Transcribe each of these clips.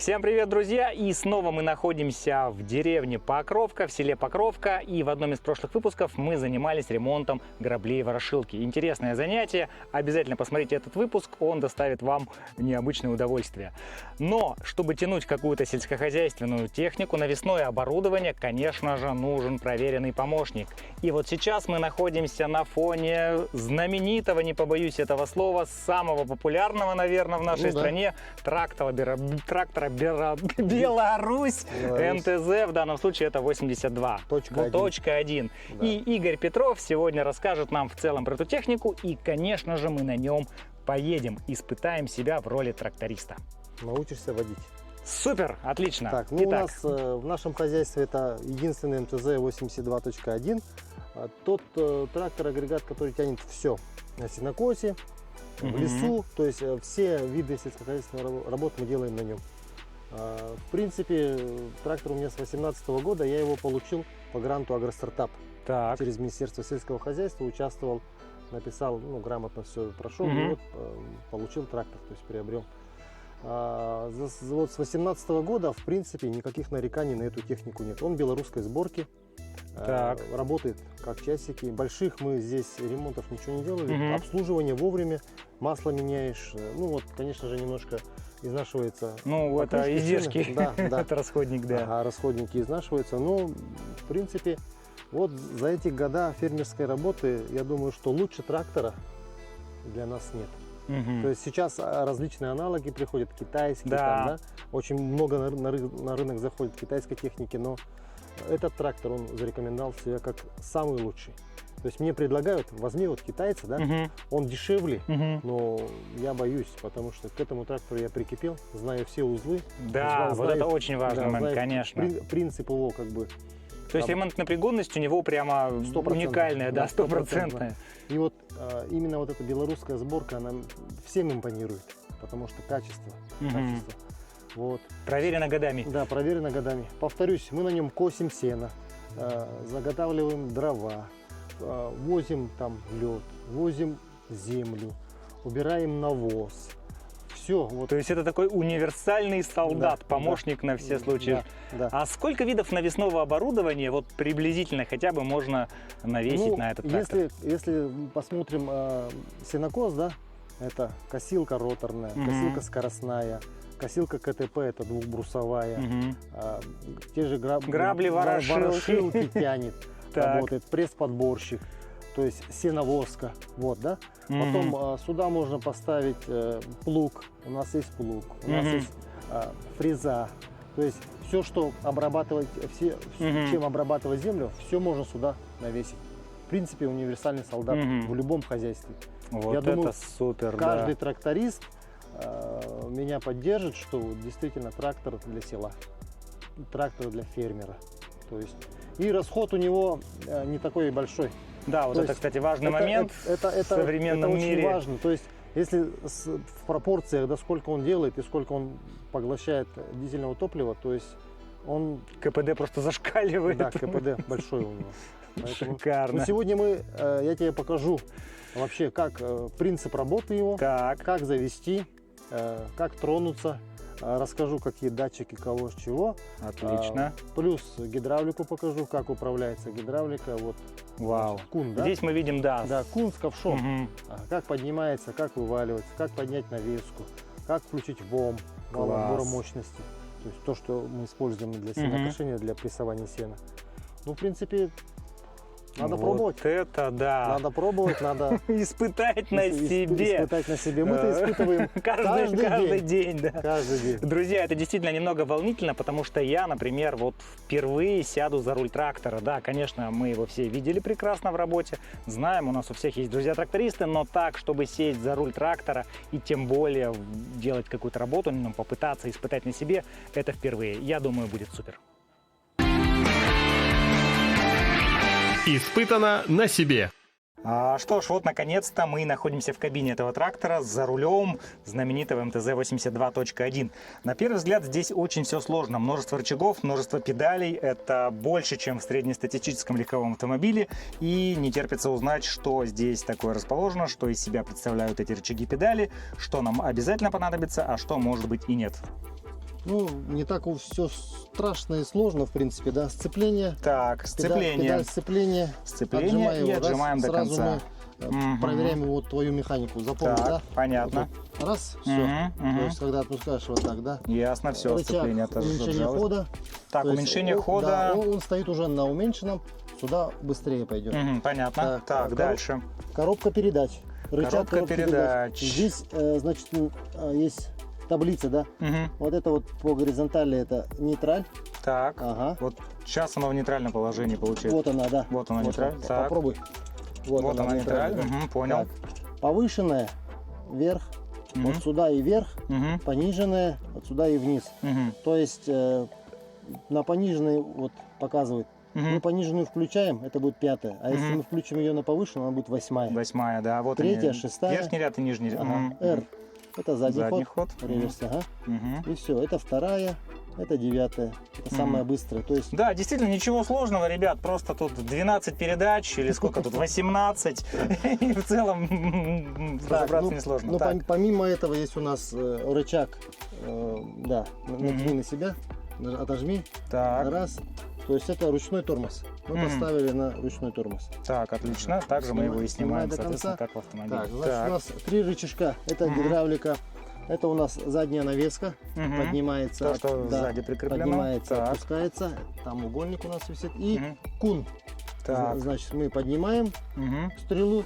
Всем привет, друзья! И снова мы находимся в деревне Покровка, в селе Покровка. И в одном из прошлых выпусков мы занимались ремонтом граблей ворошилки. Интересное занятие. Обязательно посмотрите этот выпуск, он доставит вам необычное удовольствие. Но, чтобы тянуть какую-то сельскохозяйственную технику, навесное оборудование, конечно же, нужен проверенный помощник. И вот сейчас мы находимся на фоне знаменитого, не побоюсь этого слова, самого популярного, наверное, в нашей стране трактора Беларусь МТЗ, в данном случае это 82.1. Да. И Игорь Петров сегодня расскажет нам в целом про эту технику, и, конечно же, мы на нем поедем, испытаем себя в роли тракториста. Научишься водить. Супер, отлично. Так, ну, у нас в нашем хозяйстве это единственный МТЗ 82.1. Тот трактор-агрегат, который тянет все на сенокосе, в лесу, то есть все виды сельскохозяйственных работ мы делаем на нем. В принципе, трактор у меня с 2018 года, я его получил по гранту «Агростартап». Через Министерство сельского хозяйства участвовал, написал, грамотно все прошел, и вот получил трактор, то есть приобрел. Вот с 2018 года, в принципе, никаких нареканий на эту технику нет. Он белорусской сборки, работает как часики. Больших мы здесь ремонтов ничего не делали. Обслуживание вовремя, масло меняешь. Ну вот, конечно же, немножко изнашивается. Ну, это издержки, да. Это расходник, да. Ага, расходники изнашиваются. Но, в принципе, вот за эти года фермерской работы, я думаю, что лучше трактора для нас нет. То есть сейчас различные аналоги приходят, китайские, очень много на рынок заходит китайской техники, но этот трактор, он зарекомендовал себя как самый лучший. То есть мне предлагают, возьми вот китайца, он дешевле, но я боюсь, потому что к этому трактору я прикипел, знаю все узлы. Да, вот это очень важный момент, конечно. Принцип его как бы. То есть ремонтная пригодность у него прямо уникальная, да, стопроцентная. И вот именно вот эта белорусская сборка, она всем импонирует, потому что качество. Вот. Проверено годами. Да, проверено годами. Повторюсь, мы на нем косим сено, заготавливаем дрова, возим там лед, возим землю, убираем навоз. Все. Вот. То есть это такой универсальный солдат, помощник на все случаи. А сколько видов навесного оборудования вот приблизительно хотя бы можно навесить на этот трактор? Если посмотрим сенокос, это косилка роторная, косилка скоростная, косилка КТП, это двухбрусовая, те же грабли ворошилки тянет, работает, пресс-подборщик, то есть сеновозка, Потом сюда можно поставить плуг, у нас есть плуг, у нас есть фреза, то есть все, что обрабатывать, чем обрабатывать землю, все можно сюда навесить. В принципе, универсальный солдат в любом хозяйстве. Вот я думаю, супер, каждый тракторист меня поддержит, что действительно трактор для села, трактор для фермера. То есть, и расход у него не такой большой. Да, вот это, кстати, важный момент в современном мире. Это очень важно. То есть, если в пропорциях, сколько он делает и сколько он поглощает дизельного топлива, то есть он... КПД просто зашкаливает. Да, КПД большой у него. Поэтому, шикарно. Сегодня я тебе покажу вообще, как принцип работы его, как завести, как тронуться. Расскажу, какие датчики, кого, с чего. Отлично. Плюс гидравлику покажу, как управляется гидравлика. Вот. Вау. Кун, Здесь мы видим, да, кун с ковшом. Как поднимается, как вываливается, как поднять навеску, как включить ВОМ, вал отбора мощности. То есть то, что мы используем для сенокошения, для прессования сена. Ну, в принципе, надо пробовать. Это да. Надо пробовать, надо испытать на себе. Испытать на себе. Мы-то испытываем каждый день. Да. Каждый день. Друзья, это действительно немного волнительно, потому что я, например, вот впервые сяду за руль трактора. Да, конечно, мы его все видели прекрасно в работе, знаем, у нас у всех есть друзья-трактористы, но так, чтобы сесть за руль трактора и тем более делать какую-то работу, попытаться испытать на себе, это впервые. Я думаю, будет супер. Испытано на себе. Что ж, вот наконец-то мы находимся в кабине этого трактора за рулем знаменитого МТЗ 82.1. На первый взгляд здесь очень все сложно. Множество рычагов, множество педалей. Это больше, чем в среднестатистическом легковом автомобиле. И не терпится узнать, что здесь такое расположено, что из себя представляют эти рычаги и педали, что нам обязательно понадобится, а что может быть и нет. Ну, не так все страшно и сложно, в принципе, да. Сцепление. Так, сцепление. Педаль сцепления. Сцепление и отжимаем до сразу конца. мы проверяем вот твою механику. Запомни, Так, да? понятно. Вот. Раз, все. То есть, когда отпускаешь вот так, да. Ясно, все, сцепление уменьшение отжалось. хода. Так, То есть уменьшение хода. Да, он стоит уже на уменьшенном, сюда быстрее пойдет. Понятно. Так, дальше. Коробка передач. Рычаг Коробка передач. Здесь, значит, есть таблица, да? Вот это вот по горизонтали это нейтраль. Так, Ага. вот сейчас оно в нейтральном положении получается. Вот она, да. Вот она нейтраль. она. Так. Попробуй. Вот она нейтраль. да. Понял. Так. Повышенная вверх, вот сюда и вверх, пониженная вот сюда и вниз. То есть на пониженной вот показывает. Мы пониженную включаем, это будет 5-я. А если мы включим ее на повышенную, она будет 8-я. 8-я, да. Вот 3-я, они. 6-я. Верхний ряд и нижний ряд. Ага. R. Это задний ход. ход. Реверс, ага. Мгм. И все. Это 2-я, это 9-я. Это самая быстрая. То есть Да, действительно, ничего сложного, ребят. Просто тут 12 передач или сколько тут, 18. И в целом разобраться несложно. Но Так. помимо этого есть у нас рычаг. Да, натяни на себя, отожми. Так, Раз. То есть это ручной тормоз. Мы поставили на ручной тормоз. так, отлично. Также мы его и Снимай снимаем, до соответственно, конца. как в автомобиле. Так, значит, у нас 3 рычажка. Это гидравлика. Это у нас задняя навеска. Поднимается. То, что да, сзади прикреплено. поднимается, Так. опускается. Там угольник у нас висит. И кун. Так. Значит, мы поднимаем Мгм. стрелу.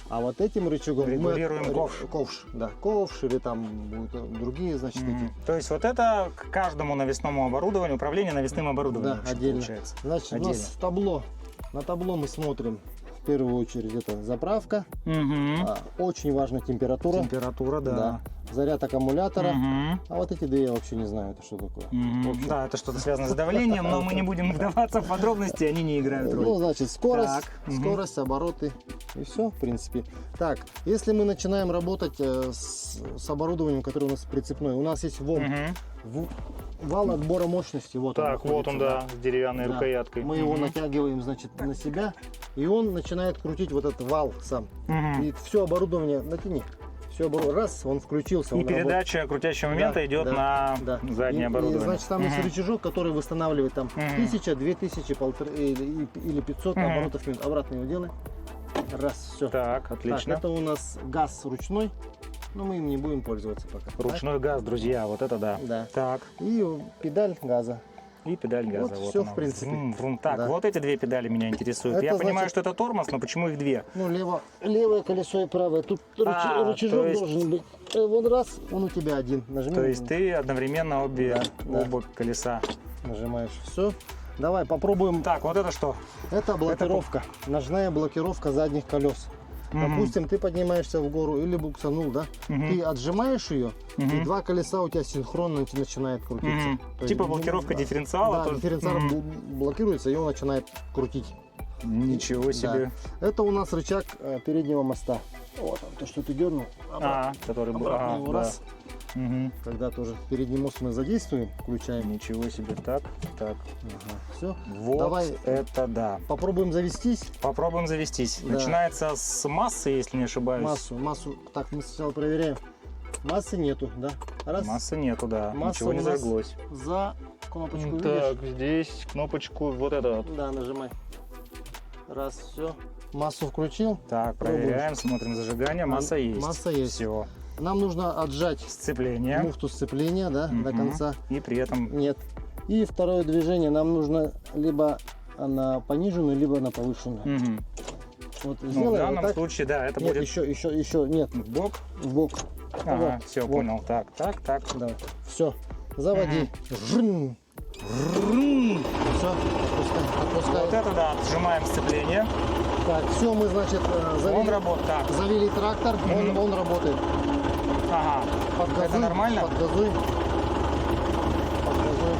А вот этим рычагом Регулируем мы ковш. ковш, да, ковш или там будут другие, значит, эти. То есть вот это к каждому навесному оборудованию, управление навесным оборудованием. Да, в общем, отдельно. Получается. Значит, у Отдельно. нас табло. На табло мы смотрим в первую очередь это заправка. Очень важна температура. Температура, да. Да. Заряд аккумулятора. Мгм. А вот эти две я вообще не знаю, это что такое. Мгм. В общем, Да, это что-то связано с давлением, но мы не будем вдаваться в подробности, они не играют Ну, роль. значит, скорость, Так, мгм. скорость, обороты и все, в принципе. Так, если мы начинаем работать с оборудованием, которое у нас прицепное, у нас есть ВОМ, вал отбора мощности. Вот Так, вот он, находится, да, с деревянной Да. рукояткой. Мы его натягиваем, значит, на себя, и он начинает крутить вот этот вал сам. И все оборудование натяни. Все раз, он включился. И он работает. передача крутящего момента Да, идет да, на да. заднее И, оборудование. значит, там есть рычажок, который восстанавливает там 1000, 2000, полторы или 500 оборотов в минуту. Обратно его делай. Раз, все. Так, отлично. это у нас газ ручной, но мы им не будем пользоваться пока. Ручной газ, друзья, вот это да. Да. Так, И педаль газа. и педаль газа. Вот Вот всё, она. в принципе. Врум, врум. Так, Да. вот эти две педали меня интересуют. Это Я понимаю, значит- что это тормоз, но почему их две? Ну, левое колесо и правое. Тут А, рычажок то есть- должен быть. Вот раз, он у тебя один. Нажми. То есть ты одновременно Да, да. оба колеса. Нажимаешь. Все. Давай попробуем. Так, вот это что? Это блокировка. Ножная блокировка задних колес. Допустим, ты поднимаешься в гору или буксанул, да? Ты отжимаешь ее, и два колеса у тебя синхронно начинает крутиться. То есть, Типа блокировка да. дифференциала. Да, тоже? дифференциал блокируется, и он начинает крутить. Ничего себе. Да. Это у нас рычаг переднего моста. Вот он, то, что ты дернул. Который был. Обратно его да. раз. Мгм. Когда тоже передний мост мы задействуем, включаем. Ничего себе. Так, так. Все. Вот Давай это да. попробуем завестись. Попробуем завестись. Да. Начинается с массы, если не ошибаюсь. Массу. Так, мы сначала проверяем. Массы нету, да? Раз. Массы нету, да. Масса Ничего не у нас зажглось. За кнопочку видишь? Так, здесь кнопочку вот это вот. Да, нажимай. Раз, все. Массу включил. Так, проверяем, смотрим зажигание. Масса есть. Масса есть. Все. Нам нужно отжать Сцепление. муфту сцепления, да, до конца. И при этом Нет. И второе движение нам нужно либо на пониженную, либо на повышенную. Вот ну, в сделаем данном вот так. случае, да, это Нет, будет еще нет. в бок. В бок. Ага, Вот, все, вот. понял. Так, так, так. Да. Все. Заводи. Жрн. Все. Отпускай. Вот это да, сжимаем сцепление. Так, все, мы, значит, Он работает. Так, завели трактор, он работает. ага. Подгазуй, Это нормально? Подгазуй. Подгазуй.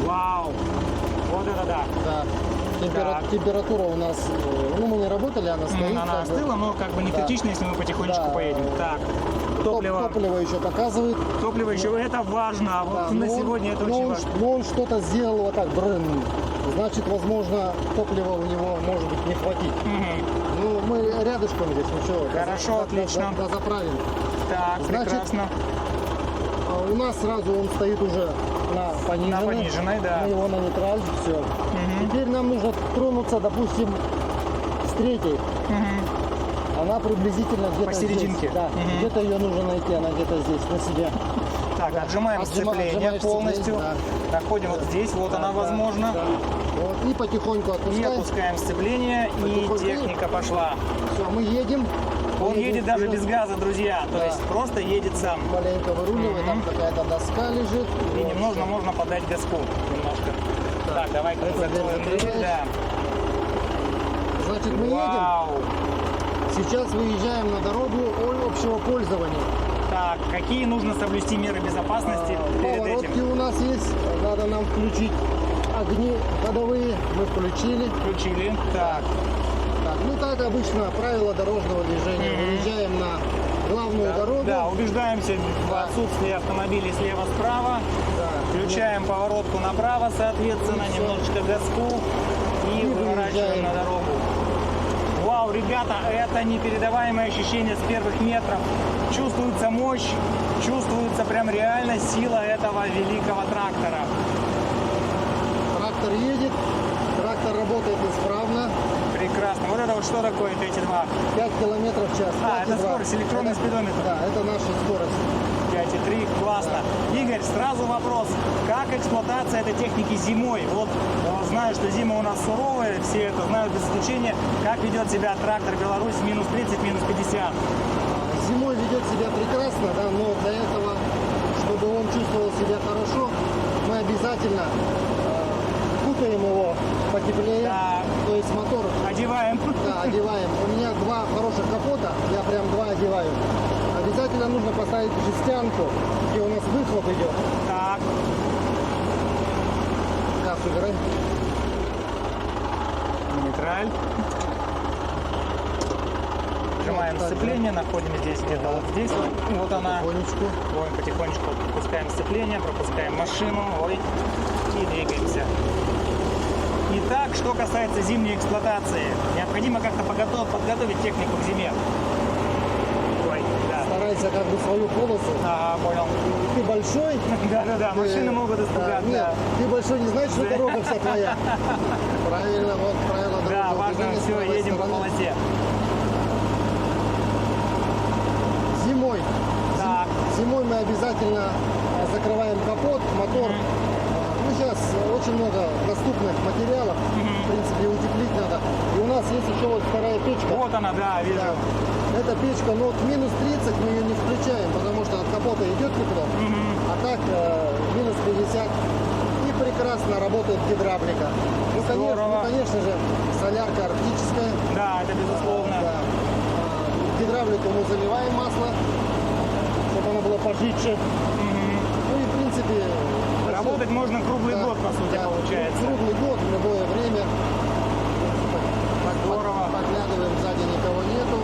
Вау. Вот это да. Да. Так. Температура у нас, ну мы не работали, она стоит. Она как бы. остыла, но как бы не Да. критично, если мы потихонечку Да. поедем. Так, топливо. Топливо еще показывает. Топливо еще, это важно. А Да, вот на но он- сегодня это но очень он, важно. но он что-то сделал вот так, значит, возможно, топлива у него может быть не хватить. Ну, мы рядышком здесь, ничего. Хорошо, отлично. Заправим. Так, Значит, прекрасно. У нас сразу он стоит уже на пониженной. На пониженной, да. Мы его на нейтраль, все. Теперь нам нужно тронуться, допустим, с третьей. Она приблизительно где-то Посерединке. здесь. Да, где-то ее нужно найти, она где-то здесь, на себе. Так, отжимаем сцепление отжимаешь полностью. сцепление, да. Находим вот здесь, вот Да, она да, возможно. да. Вот, и потихоньку И отпускаем. опускаем сцепление, и Потихоньку. техника пошла. Все, мы едем. Он едет даже вперед. без газа, друзья, то Да. есть просто едет сам. Маленько выруливает, там какая-то доска лежит. И Вот, немного всё. можно подать газку немножко. Так, давай-ка Это закроем дверь дверь, да. Значит, мы едем. Вау! Сейчас выезжаем на дорогу общего пользования. Так, какие нужно соблюсти меры безопасности перед Поворотки этим? у нас есть. Надо нам включить огни ходовые. Мы включили. Включили. Так, Так, ну как обычно, правила дорожного движения. Выезжаем на главную дорогу. да, убеждаемся в Да. отсутствии автомобилей слева-справа. Да. Включаем поворотку направо, соответственно, И всё. немножечко газку и И выворачиваем выезжаем. на дорогу. Вау, ребята, это непередаваемое ощущение с первых метров. Чувствуется мощь, чувствуется прям реально сила этого великого трактора. Трактор едет. Трактор работает исправно. Прекрасно. Вот это вот что такое эти два? 5 километров в час. А, это 5,2. скорость, электронный Это- спидометр. Да, это наша скорость. 5,3, классно. Игорь, сразу вопрос, как эксплуатация этой техники зимой? Вот знаю, что зима у нас суровая, все это знают без исключения. Как ведет себя трактор Беларусь минус 30, минус 50? Зимой ведет себя прекрасно, да, но для этого, чтобы он чувствовал себя хорошо, мы обязательно кутаем его потеплее. Да. То есть мотор, Одеваем. да, одеваем. У меня два хороших капота, я прям два одеваю. Обязательно нужно поставить жестянку, где у нас выхлоп идет. Так, Газ убирай. нейтраль. Нажимаем Вот так, сцепление, находим здесь где-то вот здесь. Вот она. Потихонечку. Ой, потихонечку пропускаем сцепление, пропускаем машину, ой, и двигаемся. Итак, что касается зимней эксплуатации, необходимо как-то подготовить технику к зиме. Ой, да. Старайся как бы свою полосу. Ага, понял. Ты большой. Да, машины могут Да, испугаться. нет, ты большой не знаешь, что дорога вся твоя. Правильно, вот правило Да, дорожного важно, движения с все, правой едем по стороны. полосе. Зимой. Так. Зимой мы обязательно закрываем капот, мотор. Ну, сейчас очень много доступных материалов. В принципе, утеплить надо. И у нас есть еще вот вторая печка. Вот она, да, вижу. Да. Эта печка, но вот минус 30 мы ее не включаем, потому что от капота идет тепло. А так минус 50. И прекрасно работает гидравлика. Здорово. Конечно же, солярка арктическая. Да, это безусловно. Да. Гидравлику мы заливаем масло, чтобы оно было пожитше. Ну и в принципе... Работать можно круглый да, год, по сути, да, получается. Круглый год, в любое время. Здорово. Поглядываем, сзади никого нету.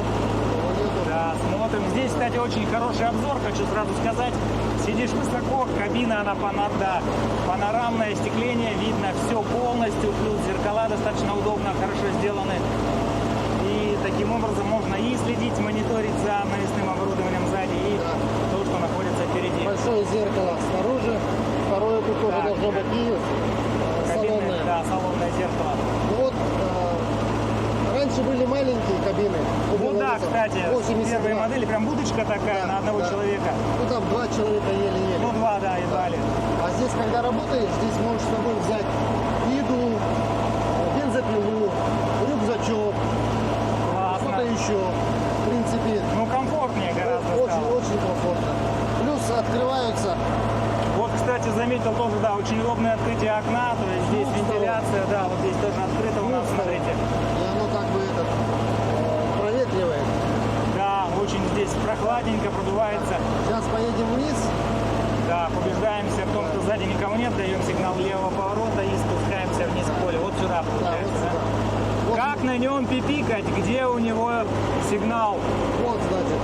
Да, смотрим. Здесь, кстати, очень хороший обзор, хочу сразу сказать. Сидишь высоко, кабина, она да, панорамное остекление, видно все полностью, плюс зеркала достаточно удобно, хорошо сделаны. И таким образом можно и следить, мониторить за навесным оборудованием сзади, и Да. то, что находится впереди. Большое зеркало снаружи, второе тут тоже Так, должно быть и Кабины, салонное. да, салонное зеркало. Вот раньше были маленькие кабины. у Ну да, белорусов, кстати, 82. первые модели, прям будочка такая Да, на одного да. человека. Ну там два человека еле-еле. Ну, два, да, едва ли. А здесь, когда работаешь, здесь можешь с собой взять еду, бензопилу, рюкзачок, что-то Классно. еще. В принципе, Ну, комфортнее гораздо очень, стало. очень комфортно. Плюс открываются. Вот, кстати, заметил тоже, да, очень удобное открытие окна, то есть здесь Ну, вентиляция, да, вот здесь тоже открыто у нас, смотрите. И оно как бы проветривает. Да, очень здесь прохладненько, продувается. Сейчас поедем вниз. Да, убеждаемся в том, что сзади никого нет, даем сигнал левого поворота и спускаемся вниз в поле. Вот сюда Да, вот получается, сюда. да? Вот, Как на нем пипикать, где у него сигнал? вот, значит,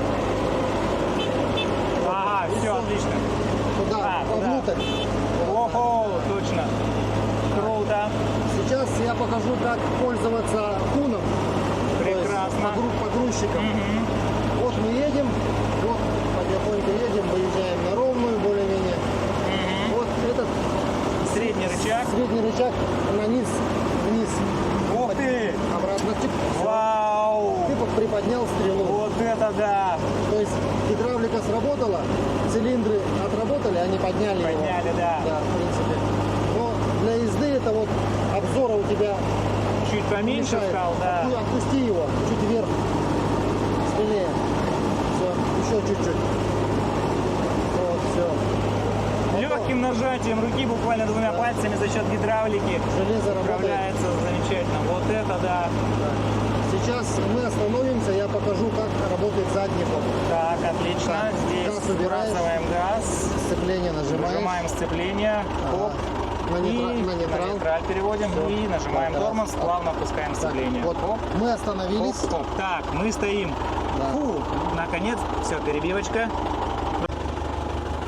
Ага, все, отлично. туда, А, туда. вовнутрь. Ого, точно. Круто. Сейчас я покажу, как пользоваться куном. Прекрасно. То есть погрузчиком. Вот мы едем, вот потихоньку едем, выезжаем на ровную более-менее. рычаг. Средний рычаг на низ, вниз. Ух ты! Обратно. Вау! Ты приподнял стрелу. Вот это да! То есть гидравлика сработала, цилиндры отработали, они подняли его. Подняли, да. Да, в принципе. Но для езды это вот обзора у тебя Чуть поменьше мешает. стал, да. Отпусти его чуть вверх. Смелее. Все, еще чуть-чуть. Вот, все. Легким нажатием руки, буквально двумя пальцами за счет гидравлики Железо работает. управляется замечательно. Вот это да. Сейчас мы остановимся, я покажу, как работает задний ход. Так, отлично. Так, Здесь газ убираешь. сбрасываем газ, Сцепление нажимаешь. нажимаем сцепление, хоп, На и нейтраль, на нейтрал. нейтраль переводим Всё. и нажимаем Вот, тормоз, раз. плавно опускаем Так, сцепление. вот Хоп, мы хоп, остановились. хоп. Так, мы стоим. Да. Фу, наконец, все, перебивочка.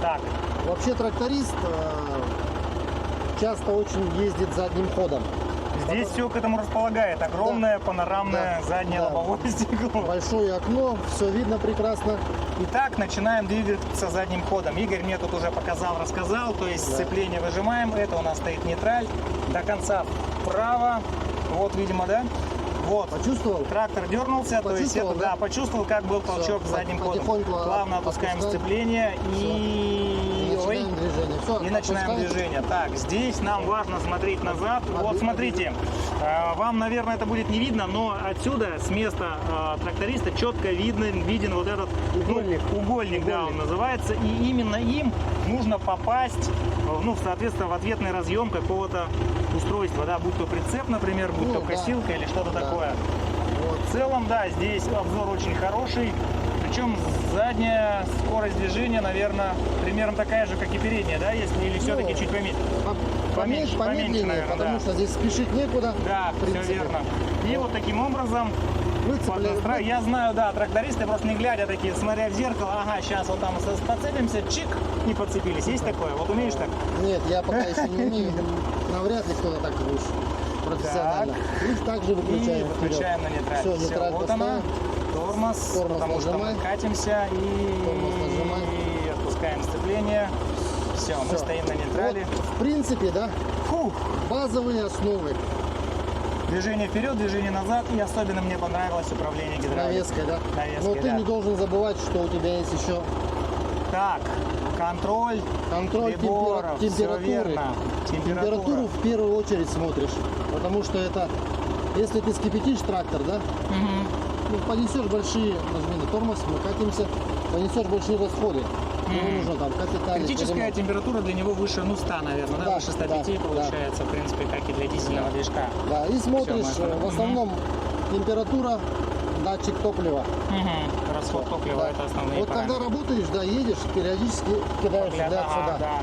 Так, Вообще тракторист часто очень ездит задним ходом. здесь все к этому располагает. Огромное панорамное Да. заднее Да. лобовое стекло. Большое окно, все видно прекрасно. Итак, начинаем двигаться задним ходом. Игорь мне тут уже показал, рассказал. То есть Да. сцепление выжимаем. Это у нас стоит нейтраль. До конца вправо. Вот, видимо, да? Вот. Почувствовал? Трактор дернулся, то есть Почувствовал, это, да? да, почувствовал, как был толчок Всё, задним ходом. потихоньку Плавно опускаем отпускаем. сцепление и... И Ой. начинаем движение. Все, И начинаем движение. Так, здесь нам важно смотреть назад. Вот смотрите, вам, наверное, это будет не видно, но отсюда, с места тракториста, четко виден вот этот Угольник. угольник, да, он называется. И именно им нужно попасть, ну, соответственно, в ответный разъем какого-то устройства, да, будь то прицеп, например, будь то Да. косилка или что-то Да. такое. Вот. В целом, да, здесь обзор очень хороший. Причем задняя скорость движения, наверное, примерно такая же, как и передняя, да, если или все-таки чуть поменьше. Поменьше, Помедленнее, наверное, потому да. что здесь спешить некуда. Да, в принципе. все верно. И вот таким образом Выцепляем. я знаю, да, трактористы просто не глядя такие, смотря в зеркало, ага, сейчас вот там подцепимся, чик, и подцепились. Есть такое? Вот умеешь так? Нет, я пока еще не умею. Навряд ли кто-то так уж профессионально. И также И выключаем. выключаем на нейтраль. Все, нейтраль вот она. поставим. Тормоз, Тормоз потому что нажимай. мы катимся Тормоз нажимай. и отпускаем сцепление. Все, мы Всё. стоим на нейтрали. Вот, в принципе, да, Фух. базовые основы. Движение вперед, движение назад. И особенно мне понравилось управление гидравликой. Навеской, да. Навеской, Но ты да. не должен забывать, что у тебя есть еще Так, контроль контроль приборов. Все температуры. верно. Температуру в первую очередь смотришь. Потому что это, если ты скипятишь трактор, да, Мгм. ну, понесешь большие, нажми на тормоз, мы катимся, понесешь большие расходы. Ему нужно там капиталить. Критическая температура для него выше, ну, 100, наверное, да? Да, Выше 105 да, получается, в принципе, как и для дизельного движка. Да, и смотришь, Всё, мы- в основном температура, датчик топлива. Угу. Расход топлива Да. это основные Вот когда параметры. работаешь, да, едешь, периодически кидаешь Взгляд, взгляд ага, сюда. да.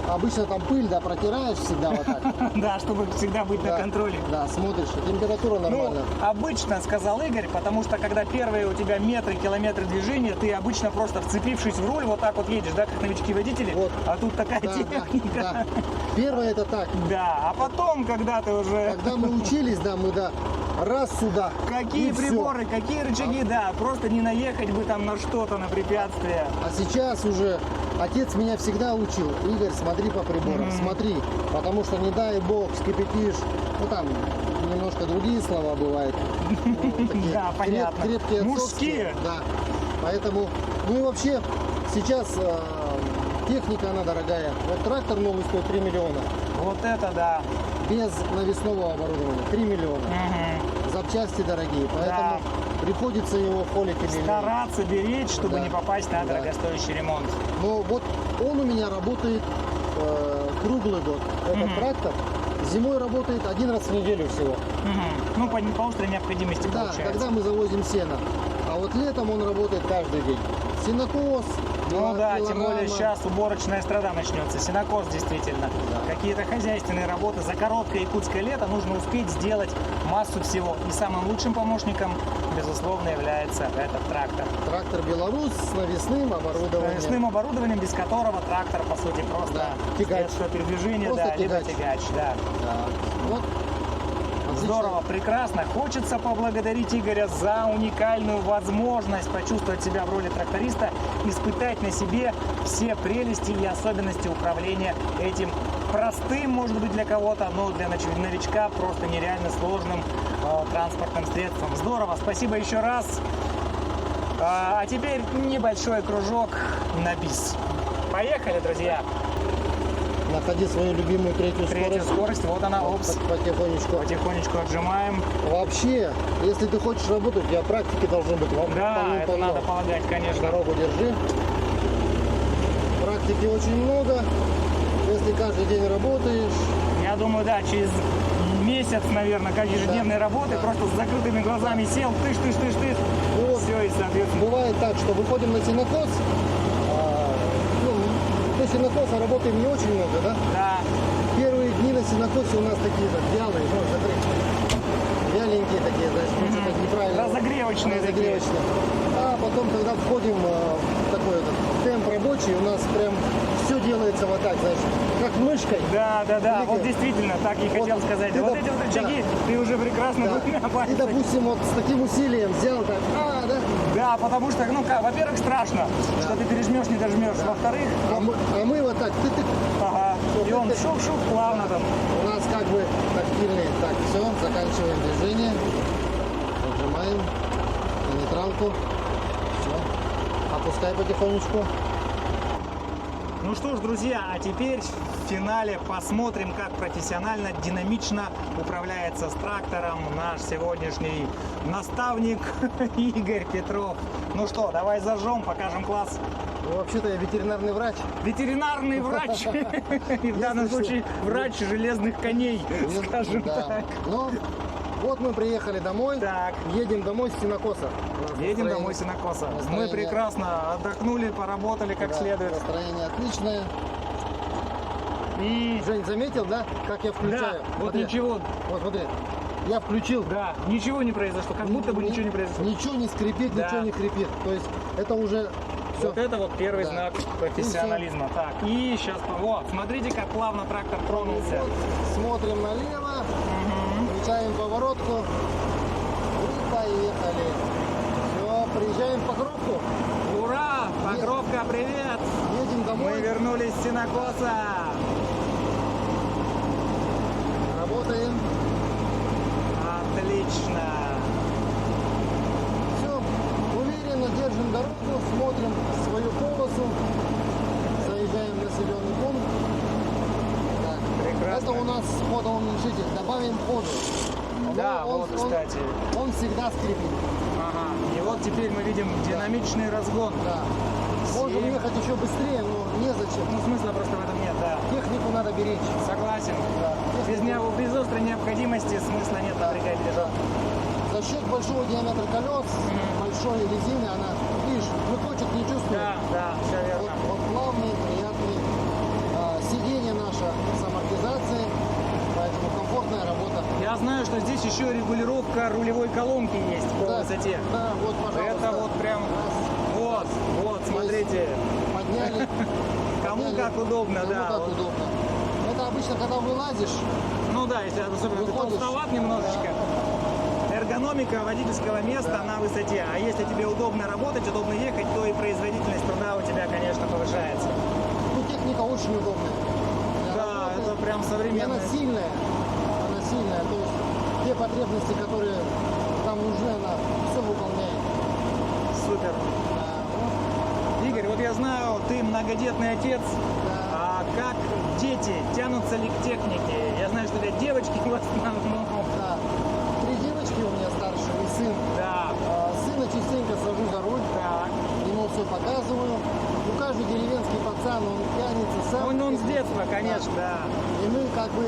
Обычно там пыль, да, протираешь всегда вот так. Да, чтобы всегда быть на Да, контроле. Да, смотришь, и температура Ну, нормальная. обычно, сказал Игорь, потому что когда первые у тебя метры, километры движения, ты обычно просто вцепившись в руль, вот так вот едешь, да, как новички-водители, Вот. а тут такая Да, да, техника. да. Первое это так. Да, а потом, когда ты уже... Когда мы учились, да, мы да, раз сюда. Какие и всё. приборы, какие рычаги, да, просто не наехать бы там на что-то, на препятствие. А сейчас уже отец меня всегда учил. Игорь, смотри по приборам, смотри. Потому что не дай бог вскипятишь. Ну там немножко другие слова бывают. Ну, такие Да, понятно. Крепкие Мужские. отцовские. Да. Поэтому, ну и вообще, сейчас техника, она дорогая. Вот трактор новый стоит 3 миллиона. Вот это да. Без навесного оборудования 3 миллиона. Мгм. Запчасти дорогие. Поэтому приходится его холить или лелеять. Стараться беречь, чтобы Да. не попасть на Да. дорогостоящий ремонт. Но вот он у меня работает круглый год. Этот трактор зимой работает один раз в неделю всего. Мгм. Ну, по острой необходимости Да, получается. когда мы завозим сено. А вот летом он работает каждый день. Сенокос. Ну да, тем пилорама. более сейчас уборочная страда начнется, сенокос действительно. Какие-то хозяйственные работы. За короткое якутское лето нужно успеть сделать массу всего. И самым лучшим помощником, безусловно, является этот трактор. Трактор «Беларусь» с навесным оборудованием. Навесным оборудованием, без которого трактор, по сути, просто Да, тягач. средство передвижения, Просто да, либо тягач. тягач, да. Да. Вот Здорово, прекрасно. Хочется поблагодарить Игоря за уникальную возможность почувствовать себя в роли тракториста, испытать на себе все прелести и особенности управления этим простым, может быть, для кого-то, но для новичка просто нереально сложным транспортным средством. Здорово, спасибо еще раз. А теперь небольшой кружок на бис. Поехали, друзья. Находи свою любимую третью скорость. Вот она, опс. Потихонечку. Потихонечку отжимаем. Вообще, если ты хочешь работать, у тебя практики должны быть. Да, это надо полагать, конечно. Дорогу держи. Практики очень много. Если каждый день работаешь. Я думаю, да, через месяц, наверное, как ежедневной работы, просто с закрытыми глазами сел, тыш. Вот. Все, и соответственно. Бывает так, что выходим на сенокос. До сенокоса работаем не очень много, да? Да. Первые дни на сенокосе у нас такие вялые, вяленькие такие, знаешь, что-то неправильно. Разогревочные. А потом, когда входим в такой темп рабочий, у нас прям все делается вот так, знаешь, как мышкой. Да. Видите? Вот действительно, так и хотел сказать. Ты Вот эти вот рычаги, ты уже прекрасно двумя И, пальцами. допустим, вот с таким усилием взял так, да? Да, потому что, во-первых, страшно, что ты пережмешь, не дожмешь. Во-вторых, А мы вот так, ты. ага, и он шух-шух, плавно там. У нас как бы тактильный. Так, все, заканчиваем движение. Отжимаем на нейтралку. Все. Опускай потихонечку. Ну что ж, друзья, а теперь в финале посмотрим, как профессионально, динамично управляется с трактором наш сегодняшний наставник Игорь Петров. Ну что, давай зажжем, покажем класс. Ну, вообще-то я ветеринарный врач. Ветеринарный врач, и в данном случае врач железных коней, скажем так. Ну, вот мы приехали домой, Так. едем домой с сенокоса. Едем домой с сенокоса. Мы прекрасно отдохнули, поработали как следует. Настроение отличное. И Жень, заметил, да, как я включаю? да, вот Смотри. ничего, Вот смотри, я включил. да, ничего не произошло, как будто бы ничего не произошло. Ничего не скрипит, Да. ничего не хрипит. То есть это уже все. Вот это вот первый Да. знак профессионализма. Так, и сейчас, вот, смотрите, как плавно трактор тронулся. Смотрим налево, включаем поворотку и поехали. Все, приезжаем в Покровку, Ура! Покровка, привет! едем домой, Мы вернулись с сенокоса. работаем. Отлично. Все, уверенно держим дорогу, смотрим свою полосу, заезжаем в населенный пункт. Так, Прекрасно. это у нас ходоуменьшитель, добавим ходу. Да, Он- вот, он- кстати. Он всегда скрипит. Ага. И вот теперь мы видим динамичный разгон. Да. Можем 7. ехать еще быстрее, но незачем. Ну, смысла просто в этом нет, да. Технику надо беречь. Согласен. Да. Без острой необходимости смысла нет напрягать движок. За счет большого диаметра колес, большой резины, она, видишь, выхочет, не чувствует. Да, все верно. Вот плавный, приятный. Сиденье наше с амортизацией, поэтому комфортная работа. Я знаю, что здесь еще регулировка рулевой колонки есть по Да, высоте. Да, вот, пожалуйста. Это вот прям, вот, смотрите, Подняли. кому подняли. как удобно, Кому да. как вот. удобно. Это обычно, когда вылазишь, Ну да, если особенно ты Выходишь. толстоват немножечко. Эргономика водительского места на высоте. А если тебе удобно работать, удобно ехать, то и производительность труда у тебя, конечно, повышается. ну, техника очень удобная. Для Да, работы. это прям И современная. она сильная. Она сильная. То есть те потребности, которые там нужны, она все выполняет. Супер. Да, Игорь, вот я знаю, ты многодетный отец. да. А как дети тянутся ли к технике? Я знаю, что у тебя девочки в основном. Да. 3 девочки у меня старшие и сын. Да. Сына частенько сажу за руль, Так. ему все показываю. Ну, каждый деревенский пацан, он тянется сам. Он с детства, конечно, да. И мы как бы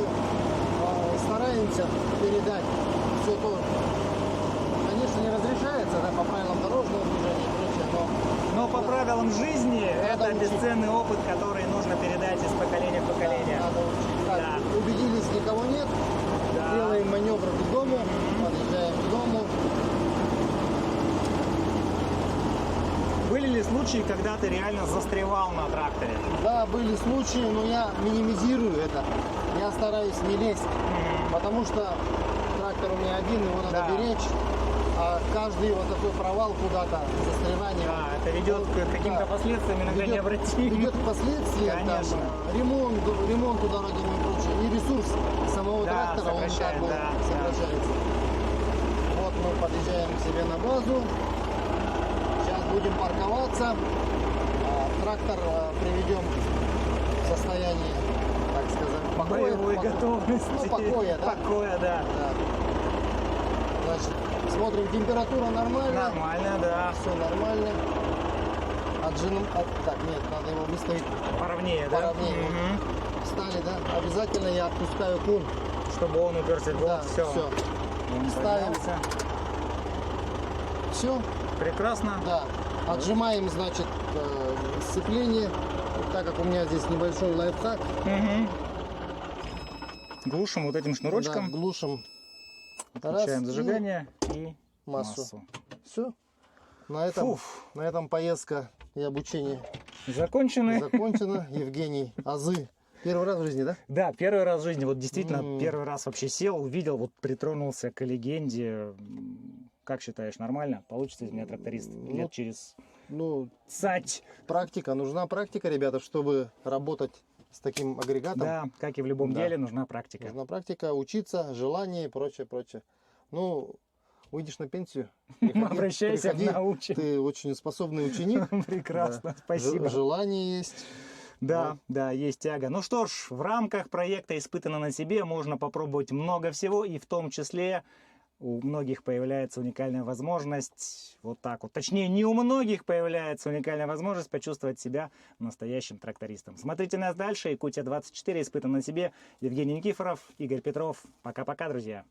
стараемся передать все то. Конечно, не разрешается, да, по правилам дорожного движения и прочее, Но по правилам жизни Надо это учить. бесценный опыт, который нужно передать из поколения в поколение. надо учить. Так, Да. убедились, никого нет. Да. Делаем маневр к дому, подъезжаем к дому. Были ли случаи, когда ты реально застревал на тракторе? Да, были случаи, но я минимизирую это. Я стараюсь не лезть, потому что трактор у меня один, его надо Да. беречь. А каждый вот такой провал куда-то, застревание. Да, это ведет к каким-то последствиям, иногда необратимым. Ведет к последствиям, там, Конечно. ремонту дорогому и прочее. И ресурс самого Да, трактора, он сокращает, как бы да, да. сокращается. Вот мы подъезжаем к себе на базу. Сейчас будем парковаться. Трактор приведем в состояние, так сказать, покоя. Боевой готовности. Ну, покоя, да? Покоя, да. Да. Значит, смотрим, температура нормальная. Нормально, да. Все нормально. Так, нет, надо его выставить Поровнее, да? поровнее. Мгм. Встали, да? Обязательно я отпускаю кун. Чтобы он уперся в Да, болт, все. все. Ставим. Все, Прекрасно. да. Отжимаем, значит, сцепление. Так как у меня здесь небольшой лайфхак. Мгм. Глушим вот этим Да, шнурочком. глушим. Включаем и зажигание и массу. Все. На этом поездка и обучение Закончены. закончена. Евгений, азы. Первый раз в жизни, да? Да, первый раз в жизни, вот действительно, М. первый раз вообще сел, увидел, вот притронулся к легенде. Как считаешь, нормально? Получится из меня тракторист лет через Ну, цать? практика. Нужна практика, ребята, чтобы работать с таким агрегатом. Да, как и в любом Да. деле, нужна практика. Нужна практика, учиться, желание и прочее, прочее. Ну, уйдешь на пенсию. Обращайся, приходи. научим. Ты очень способный ученик. Прекрасно, Да. спасибо. Желание есть. Да, да, есть тяга. Ну что ж, в рамках проекта «Испытано на себе» можно попробовать много всего, и в том числе у многих появляется уникальная возможность, вот так вот, точнее, не у многих появляется уникальная возможность почувствовать себя настоящим трактористом. Смотрите нас дальше. Якутия 24, «Испытано на себе». Евгений Никифоров, Игорь Петров. Пока-пока, друзья.